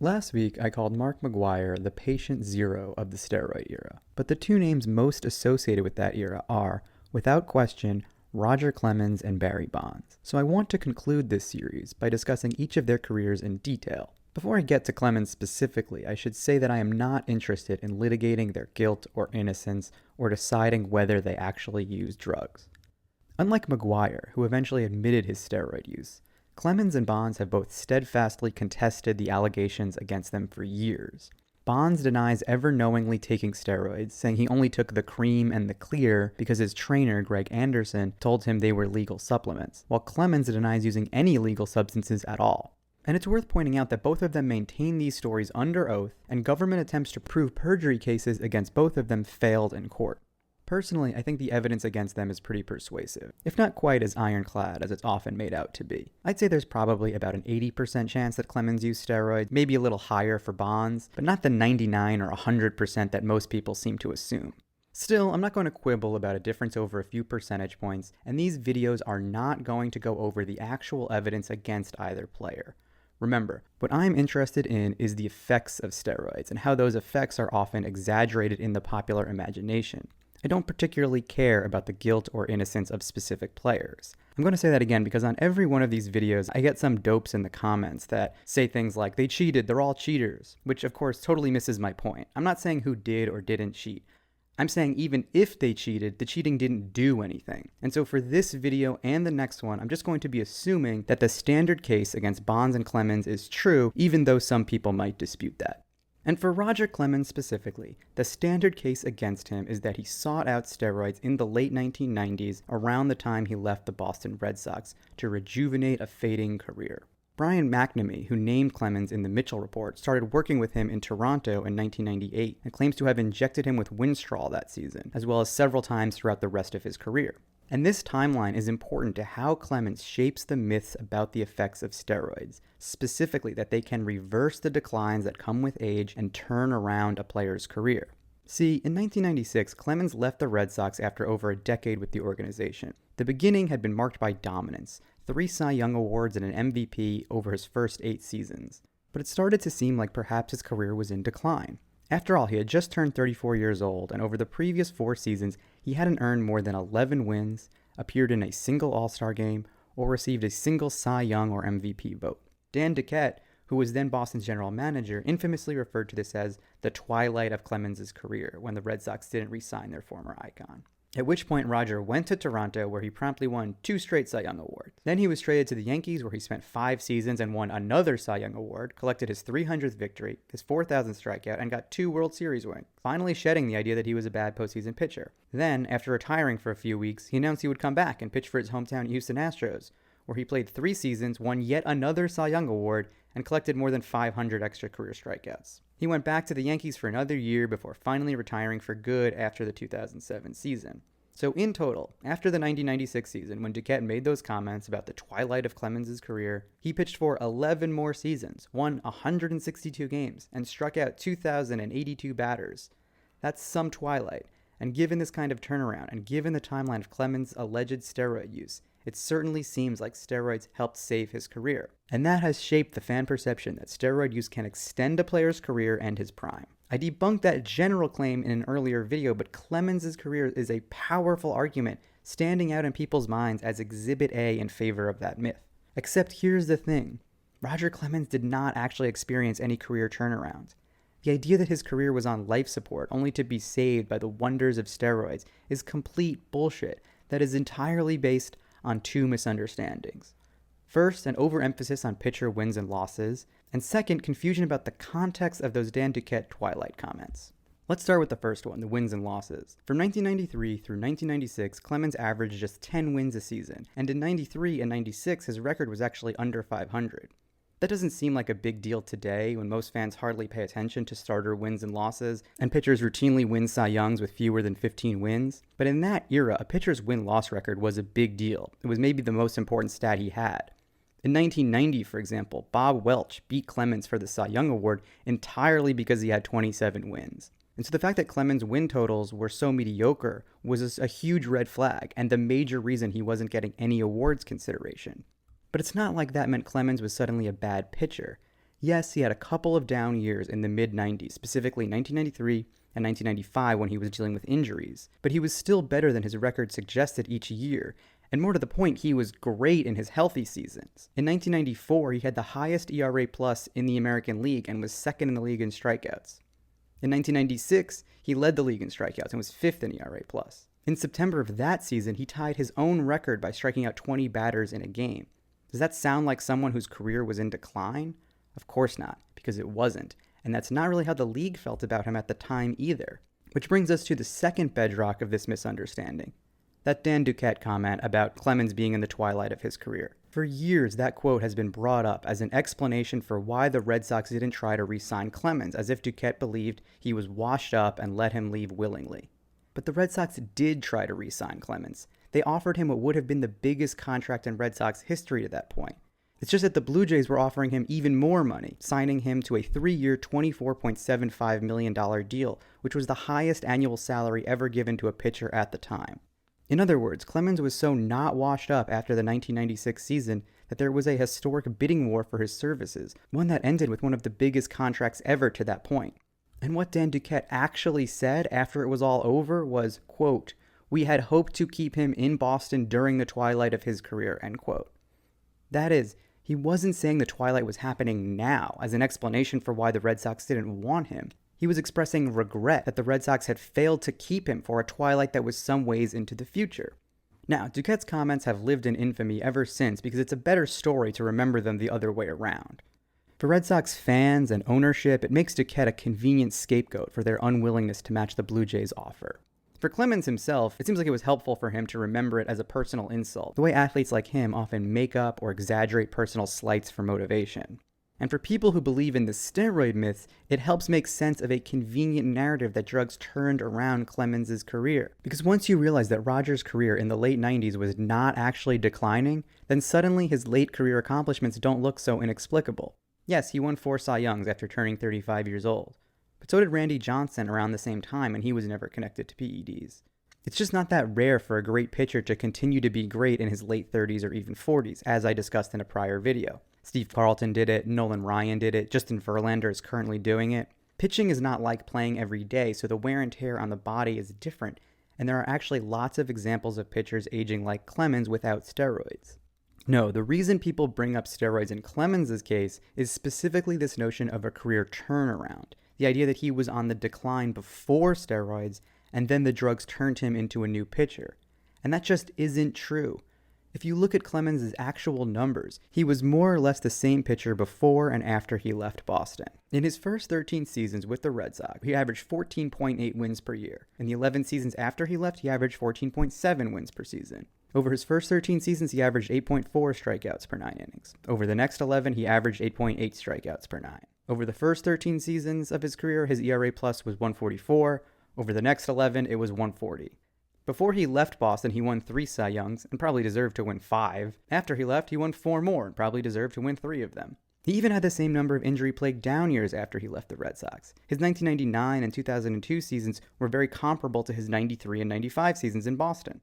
Last week, I called Mark McGwire the patient zero of the steroid era, but the two names most associated with that era are, without question, Roger Clemens and Barry Bonds. So I want to conclude this series by discussing each of their careers in detail. Before I get to Clemens specifically, I should say that I am not interested in litigating their guilt or innocence or deciding whether they actually used drugs. Unlike McGwire, who eventually admitted his steroid use, Clemens and Bonds have both steadfastly contested the allegations against them for years. Bonds denies ever knowingly taking steroids, saying he only took the cream and the clear because his trainer, Greg Anderson, told him they were legal supplements, while Clemens denies using any illegal substances at all. And it's worth pointing out that both of them maintain these stories under oath, and government attempts to prove perjury cases against both of them failed in court. Personally, I think the evidence against them is pretty persuasive, if not quite as ironclad as it's often made out to be. I'd say there's probably about an 80% chance that Clemens used steroids, maybe a little higher for Bonds, but not the 99 or 100% that most people seem to assume. Still, I'm not going to quibble about a difference over a few percentage points, and these videos are not going to go over the actual evidence against either player. Remember, what I'm interested in is the effects of steroids and how those effects are often exaggerated in the popular imagination. I don't particularly care about the guilt or innocence of specific players. I'm going to say that again because on every one of these videos, I get some dopes in the comments that say things like, they cheated, they're all cheaters, which of course totally misses my point. I'm not saying who did or didn't cheat. I'm saying even if they cheated, the cheating didn't do anything. And so for this video and the next one, I'm just going to be assuming that the standard case against Bonds and Clemens is true, even though some people might dispute that. And for Roger Clemens specifically, the standard case against him is that he sought out steroids in the late 1990s, around the time he left the Boston Red Sox, to rejuvenate a fading career. Brian McNamee, who named Clemens in the Mitchell Report, started working with him in Toronto in 1998 and claims to have injected him with Winstrol that season, as well as several times throughout the rest of his career. And this timeline is important to how Clemens shapes the myths about the effects of steroids, specifically that they can reverse the declines that come with age and turn around a player's career. See, in 1996, Clemens left the Red Sox after over a decade with the organization. The beginning had been marked by dominance, 3 Cy Young Awards and an MVP over his first 8 seasons. But it started to seem like perhaps his career was in decline. After all, he had just turned 34 years old, and over the previous 4 seasons, he hadn't earned more than 11 wins, appeared in a single All-Star game, or received a single Cy Young or MVP vote. Dan Duquette, who was then Boston's general manager, infamously referred to this as the Twilight of Clemens' career when the Red Sox didn't re-sign their former icon. At which point Roger went to Toronto, where he promptly won 2 straight Cy Young Awards. Then he was traded to the Yankees, where he spent 5 seasons and won another Cy Young Award, collected his 300th victory, his 4,000th strikeout, and got 2 World Series wins, finally shedding the idea that he was a bad postseason pitcher. Then, after retiring for a few weeks, he announced he would come back and pitch for his hometown Houston Astros, where he played 3 seasons, won yet another Cy Young Award, and collected more than 500 extra career strikeouts. He went back to the Yankees for another year before finally retiring for good after the 2007 season. So in total, after the 1996 season, when Duquette made those comments about the twilight of Clemens' career, he pitched for 11 more seasons, won 162 games, and struck out 2,082 batters. That's some twilight. And given this kind of turnaround, and given the timeline of Clemens' alleged steroid use, it certainly seems like steroids helped save his career. And that has shaped the fan perception that steroid use can extend a player's career and his prime. I debunked that general claim in an earlier video, but Clemens' career is a powerful argument standing out in people's minds as Exhibit A in favor of that myth. Except here's the thing. Roger Clemens did not actually experience any career turnaround. The idea that his career was on life support only to be saved by the wonders of steroids is complete bullshit that is entirely based on 2 misunderstandings. First, an overemphasis on pitcher wins and losses, and second, confusion about the context of those Dan Duquette Twilight comments. Let's start with the first one, the wins and losses. From 1993 through 1996, Clemens averaged just 10 wins a season, and in 93 and 96, his record was actually under 500. That doesn't seem like a big deal today when most fans hardly pay attention to starter wins and losses, and pitchers routinely win Cy Youngs with fewer than 15 wins. But in that era, a pitcher's win-loss record was a big deal. It was maybe the most important stat he had. In 1990, for example, Bob Welch beat Clemens for the Cy Young Award entirely because he had 27 wins. And so the fact that Clemens' win totals were so mediocre was a huge red flag, and the major reason he wasn't getting any awards consideration. But it's not like that meant Clemens was suddenly a bad pitcher. Yes, he had a couple of down years in the mid-90s, specifically 1993 and 1995 when he was dealing with injuries, but he was still better than his record suggested each year, and more to the point, he was great in his healthy seasons. In 1994, he had the highest ERA plus in the American League and was second in the league in strikeouts. In 1996, he led the league in strikeouts and was fifth in ERA plus. In September of that season, he tied his own record by striking out 20 batters in a game. Does that sound like someone whose career was in decline? Of course not, because it wasn't, and that's not really how the league felt about him at the time either. Which brings us to the second bedrock of this misunderstanding. That Dan Duquette comment about Clemens being in the twilight of his career. For years, that quote has been brought up as an explanation for why the Red Sox didn't try to re-sign Clemens, as if Duquette believed he was washed up and let him leave willingly. But the Red Sox did try to re-sign Clemens. They offered him what would have been the biggest contract in Red Sox history to that point. It's just that the Blue Jays were offering him even more money, signing him to a 3-year, $24.75 million deal, which was the highest annual salary ever given to a pitcher at the time. In other words, Clemens was so not washed up after the 1996 season that there was a historic bidding war for his services, one that ended with one of the biggest contracts ever to that point. And what Dan Duquette actually said after it was all over was, quote, "We had hoped to keep him in Boston during the twilight of his career," end quote. That is, he wasn't saying the twilight was happening now as an explanation for why the Red Sox didn't want him. He was expressing regret that the Red Sox had failed to keep him for a twilight that was some ways into the future. Now, Duquette's comments have lived in infamy ever since because it's a better story to remember them the other way around. For Red Sox fans and ownership, it makes Duquette a convenient scapegoat for their unwillingness to match the Blue Jays' offer. For Clemens himself, it seems like it was helpful for him to remember it as a personal insult, the way athletes like him often make up or exaggerate personal slights for motivation. And for people who believe in the steroid myths, it helps make sense of a convenient narrative that drugs turned around Clemens' career. Because once you realize that Roger's career in the late 90s was not actually declining, then suddenly his late career accomplishments don't look so inexplicable. Yes, he won 4 Cy Youngs after turning 35 years old. But so did Randy Johnson around the same time, and he was never connected to PEDs. It's just not that rare for a great pitcher to continue to be great in his late 30s or even 40s, as I discussed in a prior video. Steve Carlton did it, Nolan Ryan did it, Justin Verlander is currently doing it. Pitching is not like playing every day, so the wear and tear on the body is different, and there are actually lots of examples of pitchers aging like Clemens without steroids. No, the reason people bring up steroids in Clemens' case is specifically this notion of a career turnaround. The idea that he was on the decline before steroids, and then the drugs turned him into a new pitcher. And that just isn't true. If you look at Clemens' actual numbers, he was more or less the same pitcher before and after he left Boston. In his first 13 seasons with the Red Sox, he averaged 14.8 wins per year. In the 11 seasons after he left, he averaged 14.7 wins per season. Over his first 13 seasons, he averaged 8.4 strikeouts per 9 innings. Over the next 11, he averaged 8.8 strikeouts per 9. Over the first 13 seasons of his career, his ERA plus was 144. Over the next 11, it was 140. Before he left Boston, he won 3 Cy Youngs and probably deserved to win 5. After he left, he won 4 more and probably deserved to win 3 of them. He even had the same number of injury-plagued down years after he left the Red Sox. His 1999 and 2002 seasons were very comparable to his 93 and 95 seasons in Boston.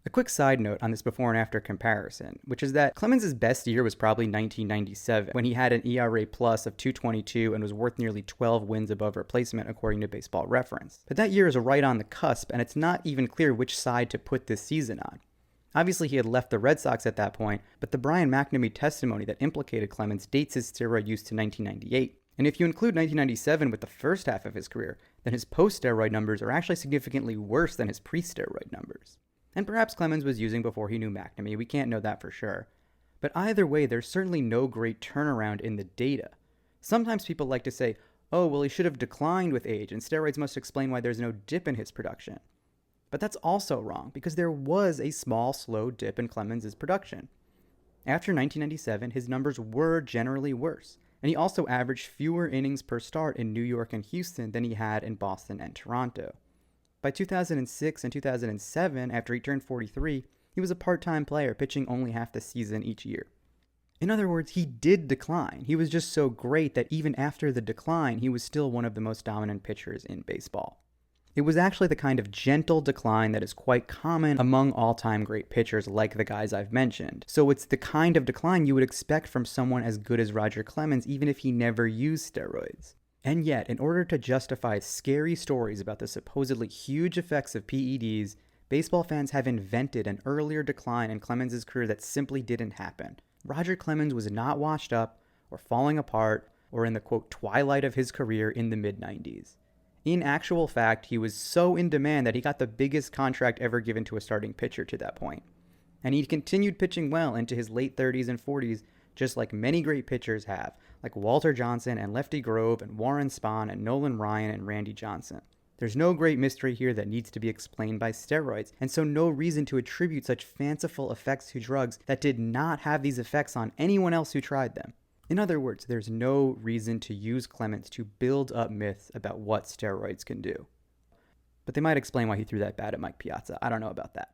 A quick side note on this before and after comparison, which is that Clemens' best year was probably 1997, when he had an ERA plus of 2.22 and was worth nearly 12 wins above replacement according to Baseball Reference. But that year is right on the cusp, and it's not even clear which side to put this season on. Obviously, he had left the Red Sox at that point, but the Brian McNamee testimony that implicated Clemens dates his steroid use to 1998. And if you include 1997 with the first half of his career, then his post-steroid numbers are actually significantly worse than his pre-steroid numbers. And perhaps Clemens was using before he knew McNamee, we can't know that for sure. But either way, there's certainly no great turnaround in the data. Sometimes people like to say, oh, well, he should have declined with age, and steroids must explain why there's no dip in his production. But that's also wrong, because there was a small, slow dip in Clemens' production. After 1997, his numbers were generally worse, and he also averaged fewer innings per start in New York and Houston than he had in Boston and Toronto. By 2006 and 2007, after he turned 43, he was a part-time player, pitching only half the season each year. In other words, he did decline. He was just so great that even after the decline, he was still one of the most dominant pitchers in baseball. It was actually the kind of gentle decline that is quite common among all-time great pitchers like the guys I've mentioned. So it's the kind of decline you would expect from someone as good as Roger Clemens, even if he never used steroids. And yet, in order to justify scary stories about the supposedly huge effects of PEDs, baseball fans have invented an earlier decline in Clemens' career that simply didn't happen. Roger Clemens was not washed up or falling apart or in the quote twilight of his career in the mid-90s. In actual fact, he was so in demand that he got the biggest contract ever given to a starting pitcher to that point. And he continued pitching well into his late 30s and 40s, just like many great pitchers have, like Walter Johnson and Lefty Grove and Warren Spahn and Nolan Ryan and Randy Johnson. There's no great mystery here that needs to be explained by steroids, and so no reason to attribute such fanciful effects to drugs that did not have these effects on anyone else who tried them. In other words, there's no reason to use Clemens to build up myths about what steroids can do. But they might explain why he threw that bat at Mike Piazza. I don't know about that.